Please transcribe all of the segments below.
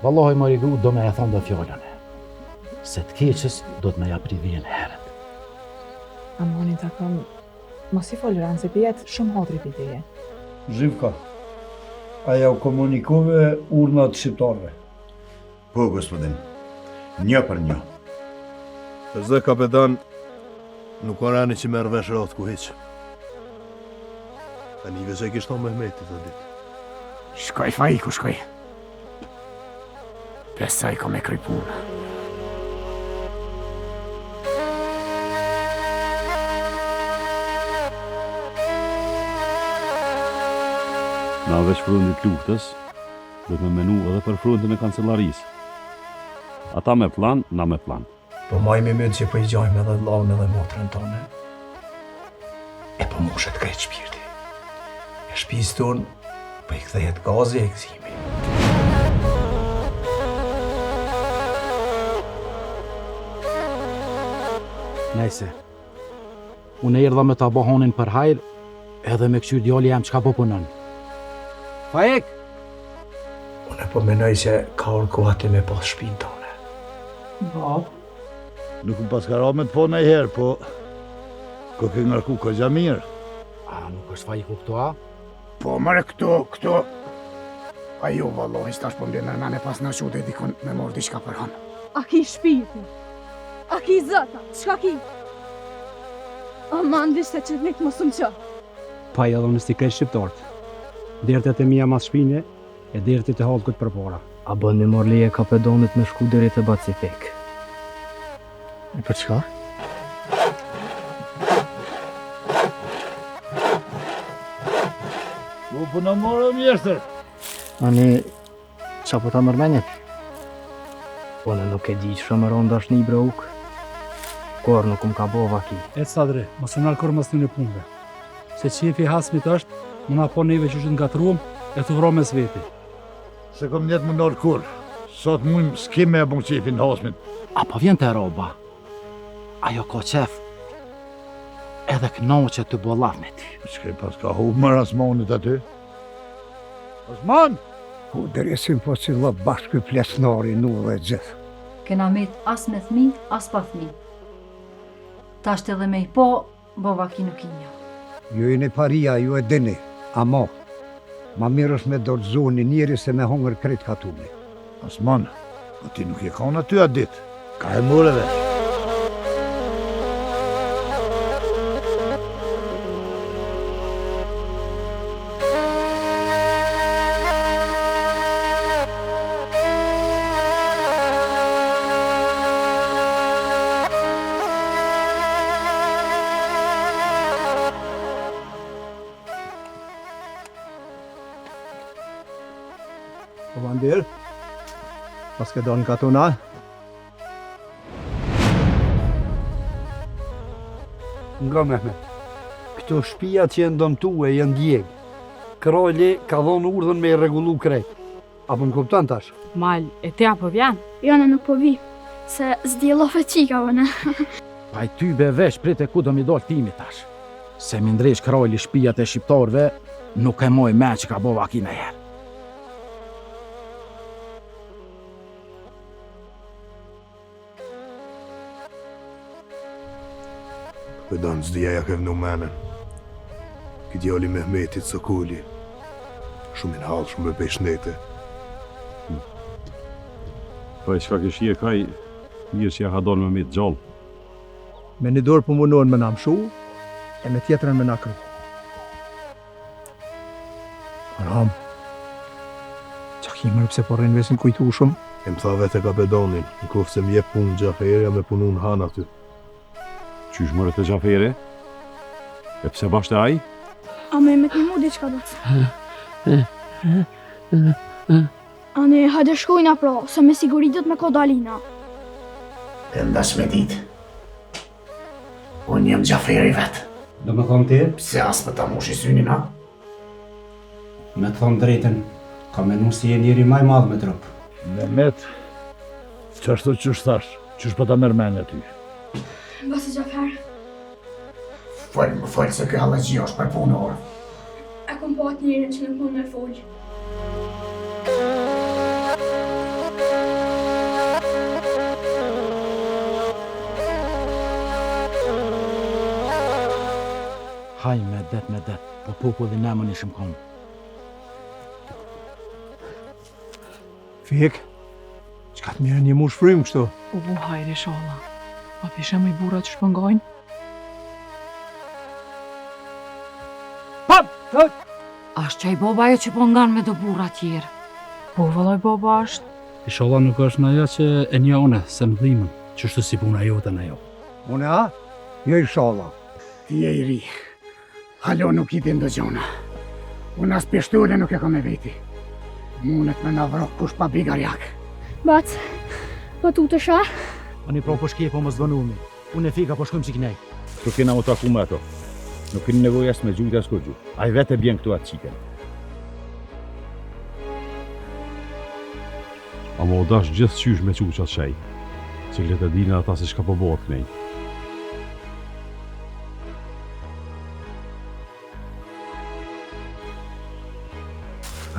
Vallahi Marigu do me e thonë dhe fjallën e. Se të keqës do të me ja privjen herët. Amoni ta kam, mos i folëran se pijet shumë hatri piteje. Zhivka, aja u komunikove urnat shqiptarve. Po, gospodin, një për një. Zë kapetan, nuk orani që merë vesh ratë ku heqë. A një vese kishtë thonë Mehmeti të ditë. Shkoj Faiku, shkoj. Besoj ka me kry punë. Na veç frundit luftës, do të me menu edhe për frundin e kancelarisë. Ata me plan, na me plan. Po majmë i mëdë që po i gjajmë edhe lavën edhe motrën tonë. E po moshet krejt shpirti. E shpis tonë, po i kthejet gazi e gëzimi. Nejse, unë erdha me ta bahonin për hajr, edhe me këqyr djali jam qka po punon. Faik! Unë po menoj se ka orkohati me pas shpinë tonë. Bab, Nuk më paskara me të po në herë, po ko ke ngarku ko gja mirë. A nuk është Faiku këtu, a? Po mërë këtu. A ju vallohi stash po mbje nërmene pas në shude dikon me mor diçka për hanë. A ki shpirti? A ki zëta? Shka ki? Aman dishte që të mos më që. Pa i edhe në stikret shqiptartë. Dertet e mija mas shpine, e dertet e halë këtë për para. A bën me morleje kapedonit me shku deri të Bacifik. E për çka? Po në morë mjeshtër. Ani, qa po ta mërmenjet? Po në nuk e di që shumë ronda është një brauk. Kor nuk më ka bo vaki. E sadre, mos u nalë kur mos një në punve. Se qefi hasmit është, më na po neve që është nga truam, e të vro me sveti. Se kom njetë më nërë kur. Sot mujmë s'kim me e bën qefin në hasmin. A po vjen të roba? Ajo ka qef. Edhe knoqe të bollav me ty. Shkej pas ka humër Asmanit aty. Asman! Ku dëresim po cilla bashkë plesnari nu dhe gjithë. Kena met as me thmi, as pa thmi. Tasht edhe me i po, bova ki nuk i një. Ju e në paria, ju e dini, ama ma mirë është me dorëzoni njeri se me hongër krejt katumi. Asman, a ti nuk je ka në aty atë ditë. Ka e mureve. Komandir, pas ke donë katuna. Nga Mehmet, këto shtëpia që janë dëmtue janë djegë. Kralli ka dhonë urdhën me i rregullu krejt. Apo më kupton tash? mal, e te apo vjen? Jona nuk po vi, se s'djellove qika vëne. Pa i ty be vesh prit e ku do mi dol timi tash. Se mi ndresh krajli shpijat e shqiptarve, nuk e moj me që ka bova ki me herë. Vedan s'dija ja kevnu menen. Këtë jali Mehmetit Sokoli. Shumë i në halë, shumë e peshnete. Po e qka këshje kaj, mirë që ja ka donë me mitë gjallë. Me një dorë për munohen me na mshu, e me tjetërën me na kry. Ram, qa ki mërë pse po rrinë vesin kujtu shumë? E më tha vete kapedonin, në kofë se m'jep punë Gjaferja me punu në han aty. Qysh mërë të Gjaferi? E pse bashte aj? A me të një mu diçka do. Ani, hajde shkojna pra, se me siguri do të me ko dalina. E ndash me ditë. Unë jem Gjaferi vetë. Do me thonë ti? Pse as për ta mushi synin, ha? Me të thonë drejten, ka menu si e njeri maj madhë me trup. Mehmet, qashtu qysh thash, qysh po ta merr mendja ty? Basi Gjafer, Folë më folë se kjo hallëgji është për punor. e kom po atë njerën që nuk mund me folë. Haj me det, po popullin e më një shumë kom. Fik, qka të mirë një mu shfrym kështu? Hajri sholla. Pa pishem i burra që shpëngojnë? Ashtë qaj boba jo që po ngan me do burra tjerë. Po vëlloj boba është. Inshallah nuk është në ajo që e një one, se më dhimën, që shtu si puna jote në jo. Une a? Jo inshallah. Ti e i ri. Halo nuk i din dëgjona. Unë as pjeshtule nuk e kam e veti. Munet me në vrok kush pa bigarjak. Bac, po tu të shah? Ani pro po shkje po më zdonumi. Unë e fika po shkojmë si knej. Kështu kena u taku me ato. Nuk keni nevojë as me gjujt as kur gjujt. Ai vetë e bjen këtu atë qiken. Ama o dash gjithë qysh me quqat shej, që le të dina ata se shka po bëhet knej.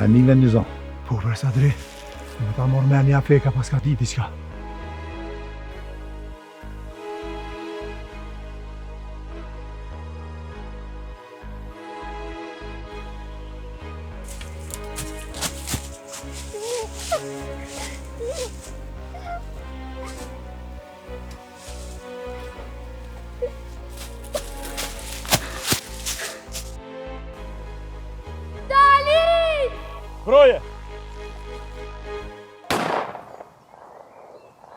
A një një zonë. Po, për Sadri, me ta morë me një feka pas ka ti diçka. Dali! Kroje!